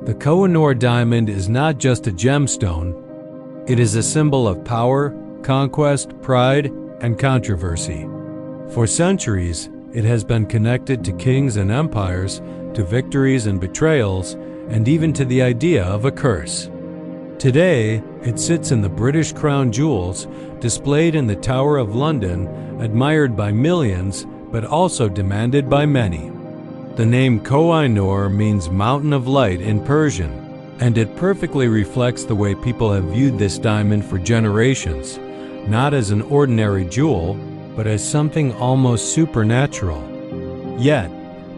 The Kohinoor Diamond is not just a gemstone, it is a symbol of power, conquest, pride, and controversy. For centuries, it has been connected to kings and empires, to victories and betrayals, and even to the idea of a curse. Today, it sits in the British Crown Jewels, displayed in the Tower of London, admired by millions, but also demanded by many. The name Kohinoor means mountain of light in Persian, and it perfectly reflects the way people have viewed this diamond for generations, not as an ordinary jewel, but as something almost supernatural. Yet,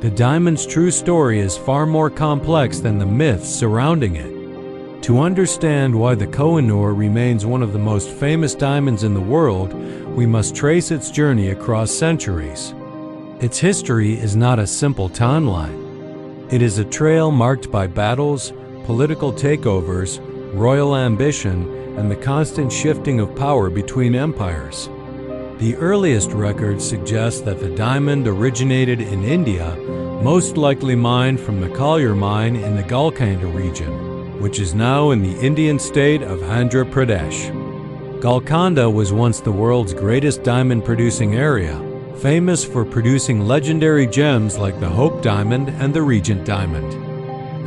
the diamond's true story is far more complex than the myths surrounding it. To understand why the Kohinoor remains one of the most famous diamonds in the world, we must trace its journey across centuries. Its history is not a simple timeline. It is a trail marked by battles, political takeovers, royal ambition, and the constant shifting of power between empires. The earliest records suggest that the diamond originated in India, most likely mined from the Collier mine in the Golconda region, which is now in the Indian state of Andhra Pradesh. Golconda was once the world's greatest diamond-producing area, famous for producing legendary gems like the Hope Diamond and the Regent Diamond.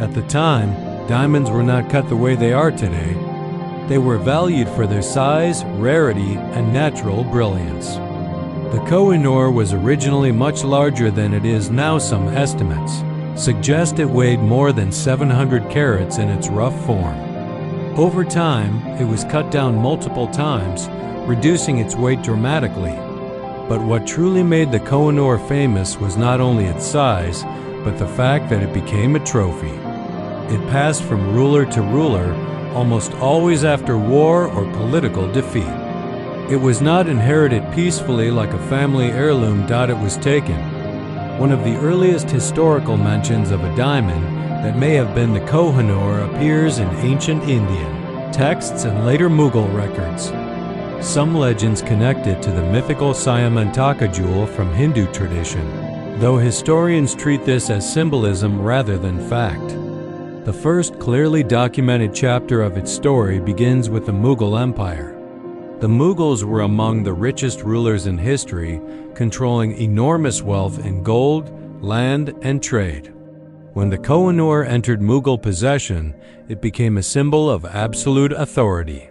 At the time, diamonds were not cut the way they are today. They were valued for their size, rarity, and natural brilliance. The Kohinoor was originally much larger than it is now. Some estimates suggest it weighed more than 700 carats in its rough form. Over time, it was cut down multiple times, reducing its weight dramatically. But what truly made the Kohinoor famous was not only its size, but the fact that it became a trophy. It passed from ruler to ruler, almost always after war or political defeat. It was not inherited peacefully like a family heirloom. It was taken. One of the earliest historical mentions of a diamond that may have been the Kohinoor appears in ancient Indian texts and later Mughal records. Some legends connect it to the mythical Syamantaka jewel from Hindu tradition, though historians treat this as symbolism rather than fact. The first clearly documented chapter of its story begins with the Mughal Empire. The Mughals were among the richest rulers in history, controlling enormous wealth in gold, land, and trade. When the Kohinoor entered Mughal possession, it became a symbol of absolute authority.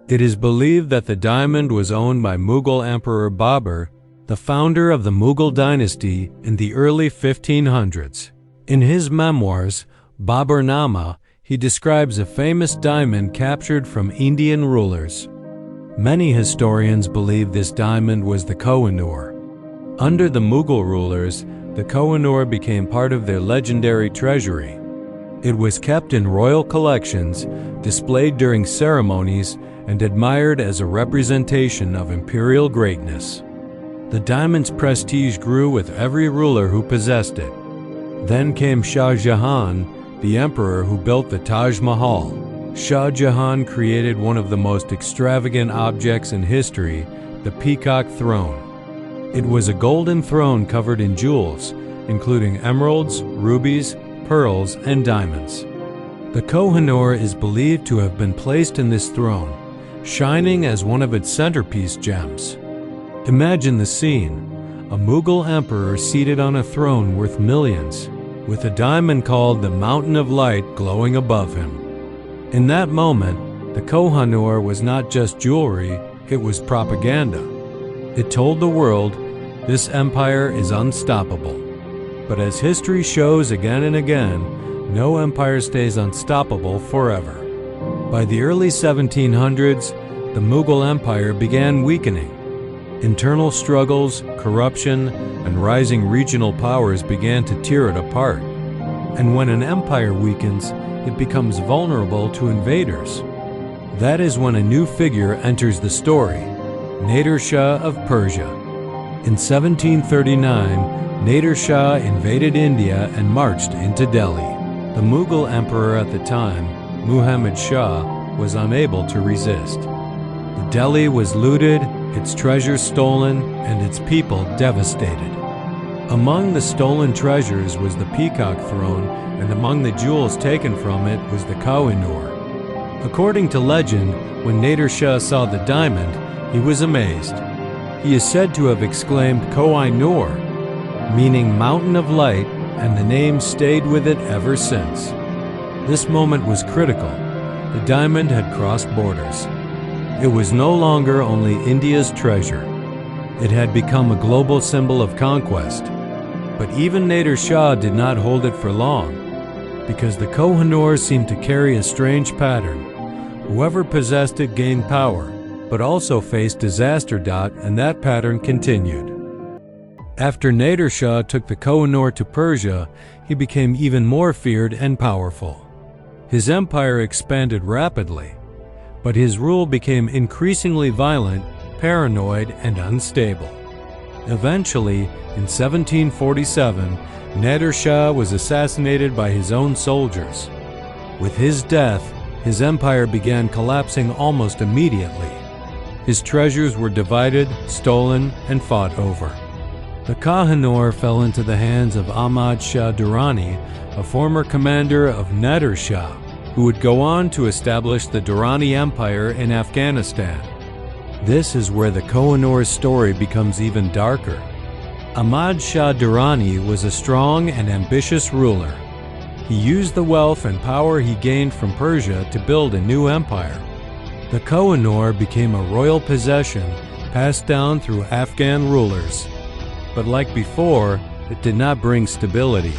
It is believed that the diamond was owned by Mughal Emperor Babur, the founder of the Mughal dynasty in the early 1500s. In his memoirs, Baburnama, he describes a famous diamond captured from Indian rulers. Many historians believe this diamond was the Kohinoor. Under the Mughal rulers, the Kohinoor became part of their legendary treasury. It was kept in royal collections, displayed during ceremonies, and admired as a representation of imperial greatness. The diamond's prestige grew with every ruler who possessed it. Then came Shah Jahan, the emperor who built the Taj Mahal. Shah Jahan created one of the most extravagant objects in history, the Peacock Throne. It was a golden throne covered in jewels, including emeralds, rubies, pearls, and diamonds. The Kohinoor is believed to have been placed in this throne, shining as one of its centerpiece gems. Imagine the scene: a Mughal emperor seated on a throne worth millions, with a diamond called the Mountain of Light glowing above him. In that moment, the Kohinoor was not just jewelry, it was propaganda. It told the world, this empire is unstoppable. But as history shows again and again, no empire stays unstoppable forever. By the early 1700s, the Mughal Empire began weakening. Internal struggles, corruption, and rising regional powers began to tear it apart. And when an empire weakens, it becomes vulnerable to invaders. That is when a new figure enters the story, Nader Shah of Persia. In 1739, Nader Shah invaded India and marched into Delhi. The Mughal emperor at the time, Muhammad Shah, was unable to resist. The Delhi was looted, its treasures stolen, and its people devastated. Among the stolen treasures was the Peacock Throne, and among the jewels taken from it was the Kohinoor. According to legend, when Nader Shah saw the diamond, he was amazed. He is said to have exclaimed Kohinoor, meaning mountain of light, and the name stayed with it ever since. This moment was critical. The diamond had crossed borders. It was no longer only India's treasure. It had become a global symbol of conquest. But even Nader Shah did not hold it for long, because the Kohinoor seemed to carry a strange pattern. Whoever possessed it gained power, but also faced disaster. And that pattern continued. After Nader Shah took the Kohinoor to Persia, he became even more feared and powerful. His empire expanded rapidly, but his rule became increasingly violent, paranoid, and unstable. Eventually, in 1747, Nader Shah was assassinated by his own soldiers. With his death, his empire began collapsing almost immediately. His treasures were divided, stolen, and fought over. The Kohinoor fell into the hands of Ahmad Shah Durrani, a former commander of Nader Shah, who would go on to establish the Durrani Empire in Afghanistan. This is where the Kohinoor's story becomes even darker. Ahmad Shah Durrani was a strong and ambitious ruler. He used the wealth and power he gained from Persia to build a new empire. The Kohinoor became a royal possession passed down through Afghan rulers. But like before, it did not bring stability.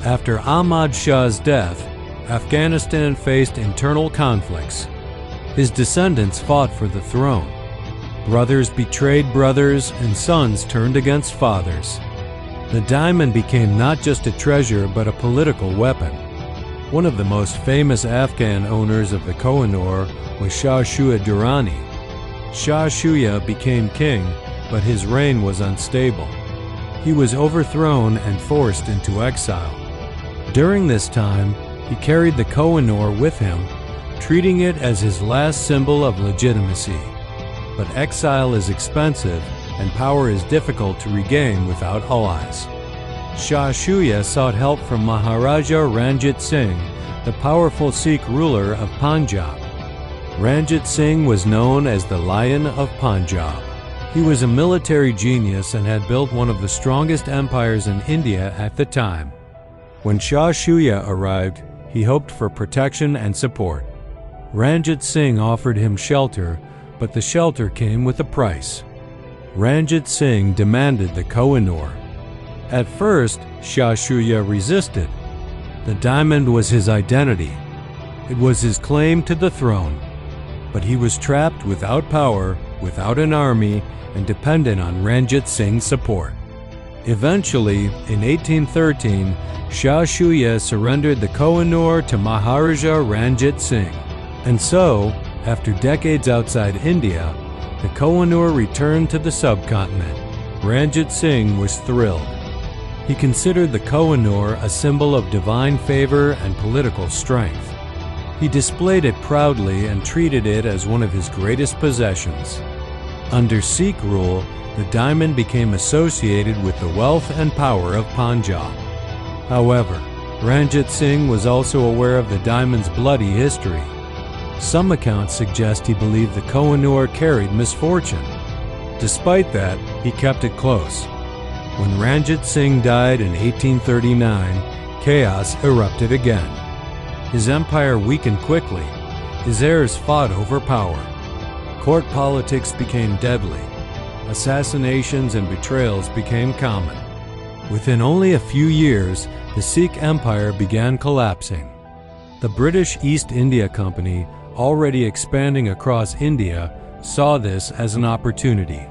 After Ahmad Shah's death, Afghanistan faced internal conflicts. His descendants fought for the throne. Brothers betrayed brothers, and sons turned against fathers. The diamond became not just a treasure, but a political weapon. One of the most famous Afghan owners of the Kohinoor was Shah Shuja Durrani. Shah Shuja became king, but his reign was unstable. He was overthrown and forced into exile. During this time, he carried the Kohinoor with him, treating it as his last symbol of legitimacy. But exile is expensive, and power is difficult to regain without allies. Shah Shuja sought help from Maharaja Ranjit Singh, the powerful Sikh ruler of Punjab. Ranjit Singh was known as the Lion of Punjab. He was a military genius and had built one of the strongest empires in India at the time. When Shah Shuja arrived, he hoped for protection and support. Ranjit Singh offered him shelter, but the shelter came with a price. Ranjit Singh demanded the Kohinoor. At first, Shah Shuja resisted. The diamond was his identity. It was his claim to the throne. But he was trapped without power, without an army, and dependent on Ranjit Singh's support. Eventually, in 1813, Shah Shuja surrendered the Kohinoor to Maharaja Ranjit Singh. And so, after decades outside India, the Kohinoor returned to the subcontinent. Ranjit Singh was thrilled. He considered the Kohinoor a symbol of divine favor and political strength. He displayed it proudly and treated it as one of his greatest possessions. Under Sikh rule, the diamond became associated with the wealth and power of Punjab. However, Ranjit Singh was also aware of the diamond's bloody history. Some accounts suggest he believed the Kohinoor carried misfortune. Despite that, he kept it close. When Ranjit Singh died in 1839, chaos erupted again. His empire weakened quickly. His heirs fought over power. Court politics became deadly. Assassinations and betrayals became common. Within only a few years, the Sikh Empire began collapsing. The British East India Company, already expanding across India, saw this as an opportunity.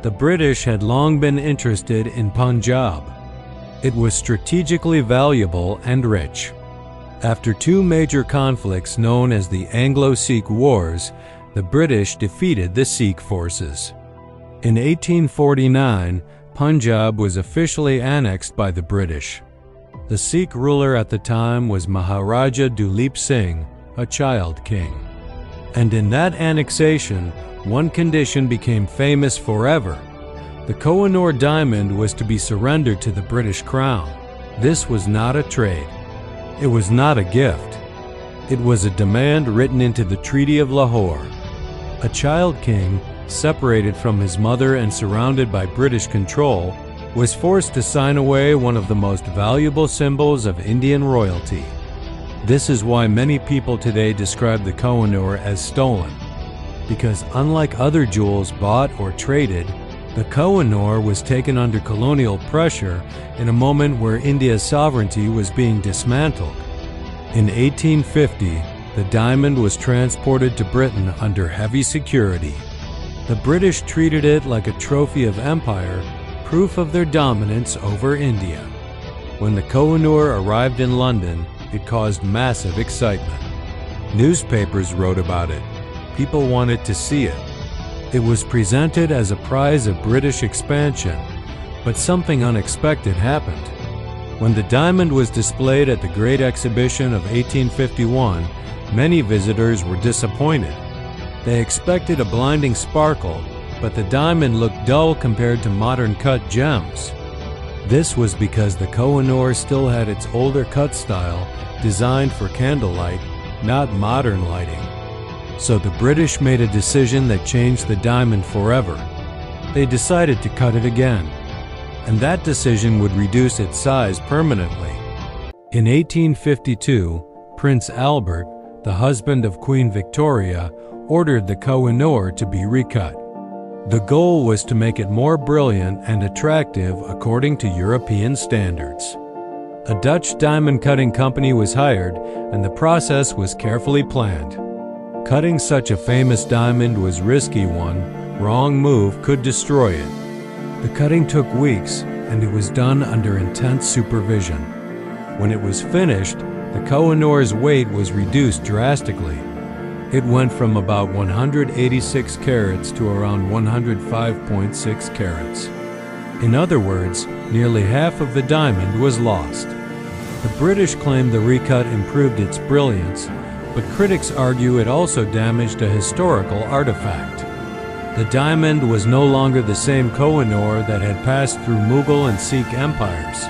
The British had long been interested in Punjab. It was strategically valuable and rich. After two major conflicts known as the Anglo-Sikh Wars, the British defeated the Sikh forces. In 1849, Punjab was officially annexed by the British. The Sikh ruler at the time was Maharaja Ranjit Singh, a child king. And in that annexation, one condition became famous forever. The Kohinoor Diamond was to be surrendered to the British Crown. This was not a trade. It was not a gift. It was a demand written into the Treaty of Lahore. A child king, separated from his mother and surrounded by British control, was forced to sign away one of the most valuable symbols of Indian royalty. This is why many people today describe the Kohinoor as stolen, because unlike other jewels bought or traded, the Kohinoor was taken under colonial pressure in a moment where India's sovereignty was being dismantled. In 1850, the diamond was transported to Britain under heavy security. The British treated it like a trophy of empire, proof of their dominance over India. When the Kohinoor arrived in London, it caused massive excitement. Newspapers wrote about it. People wanted to see it. It was presented as a prize of British expansion, but something unexpected happened. When the diamond was displayed at the Great Exhibition of 1851, many visitors were disappointed. They expected a blinding sparkle, but the diamond looked dull compared to modern cut gems. This was because the Kohinoor still had its older cut style, designed for candlelight, not modern lighting. So the British made a decision that changed the diamond forever. They decided to cut it again, and that decision would reduce its size permanently. In 1852, Prince Albert, the husband of Queen Victoria, ordered the Kohinoor to be recut. The goal was to make it more brilliant and attractive according to European standards. A Dutch diamond cutting company was hired, and the process was carefully planned. Cutting such a famous diamond was a risky one. Wrong move could destroy it. The cutting took weeks, and it was done under intense supervision. When it was finished, the Kohinoor's weight was reduced drastically. It went from about 186 carats to around 105.6 carats. In other words, nearly half of the diamond was lost. The British claimed the recut improved its brilliance, but critics argue it also damaged a historical artifact. The diamond was no longer the same Kohinoor that had passed through Mughal and Sikh empires.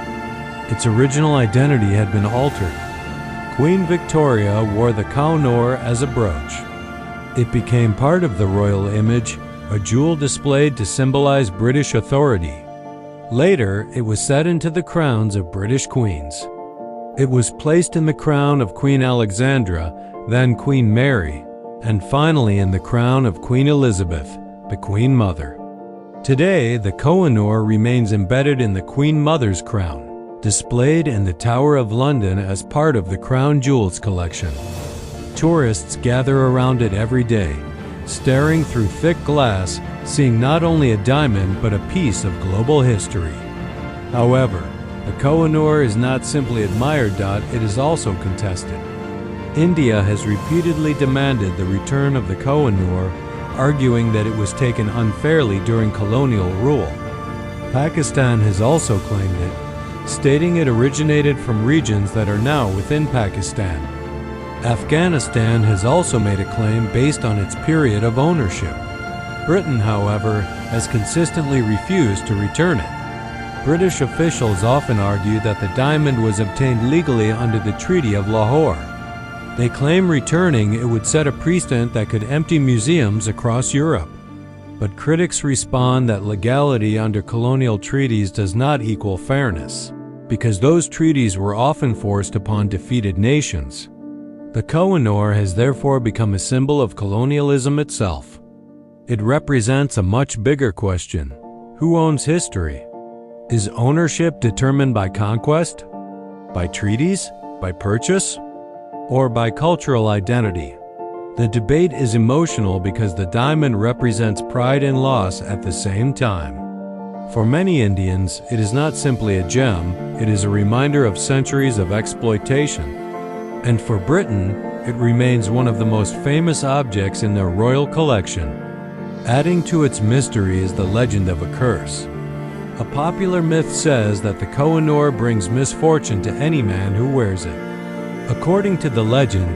Its original identity had been altered. Queen Victoria wore the Kohinoor as a brooch. It became part of the royal image, a jewel displayed to symbolize British authority. Later, it was set into the crowns of British queens. It was placed in the crown of Queen Alexandra, then Queen Mary, and finally in the crown of Queen Elizabeth, the Queen Mother. Today, the Kohinoor remains embedded in the Queen Mother's crown, displayed in the Tower of London as part of the Crown Jewels collection. Tourists gather around it every day, staring through thick glass, seeing not only a diamond but a piece of global history. However, the Kohinoor is not simply admired, it is also contested. India has repeatedly demanded the return of the Kohinoor, arguing that it was taken unfairly during colonial rule. Pakistan has also claimed it, stating it originated from regions that are now within Pakistan. Afghanistan has also made a claim based on its period of ownership. Britain, however, has consistently refused to return it. British officials often argue that the diamond was obtained legally under the Treaty of Lahore. They claim returning it would set a precedent that could empty museums across Europe. But critics respond that legality under colonial treaties does not equal fairness, because those treaties were often forced upon defeated nations. The Kohinoor has therefore become a symbol of colonialism itself. It represents a much bigger question. Who owns history? Is ownership determined by conquest? By treaties? By purchase? Or by cultural identity? The debate is emotional because the diamond represents pride and loss at the same time. For many Indians, it is not simply a gem, it is a reminder of centuries of exploitation. And for Britain, it remains one of the most famous objects in their royal collection. Adding to its mystery is the legend of a curse. A popular myth says that the Kohinoor brings misfortune to any man who wears it. According to the legend,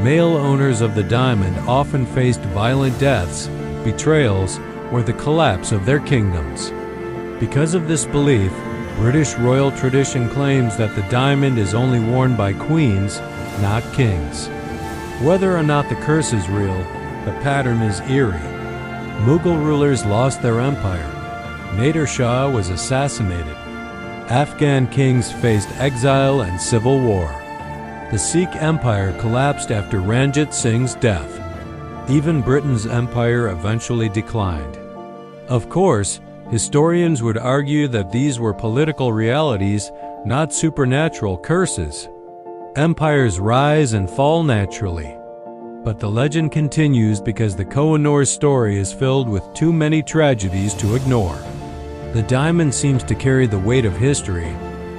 male owners of the diamond often faced violent deaths, betrayals, or the collapse of their kingdoms. Because of this belief, British royal tradition claims that the diamond is only worn by queens, not kings. Whether or not the curse is real, the pattern is eerie. Mughal rulers lost their empire. Nader Shah was assassinated. Afghan kings faced exile and civil war. The Sikh Empire collapsed after Ranjit Singh's death. Even Britain's empire eventually declined. Of course, historians would argue that these were political realities, not supernatural curses. Empires rise and fall naturally. But the legend continues because the Kohinoor story is filled with too many tragedies to ignore. The diamond seems to carry the weight of history,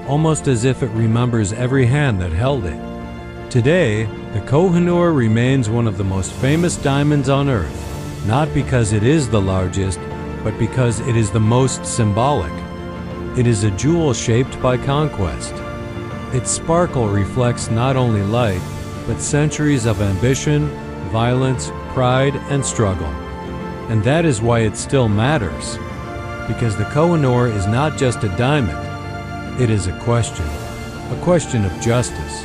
almost as if it remembers every hand that held it. Today, the Kohinoor remains one of the most famous diamonds on Earth, not because it is the largest, but because it is the most symbolic. It is a jewel shaped by conquest. Its sparkle reflects not only light, but centuries of ambition, violence, pride, and struggle. And that is why it still matters. Because the Kohinoor is not just a diamond, it is a question of justice,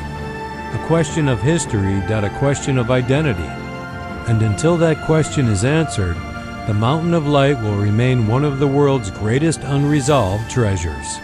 a question of history, a question of identity. And until that question is answered, the Mountain of Light will remain one of the world's greatest unresolved treasures.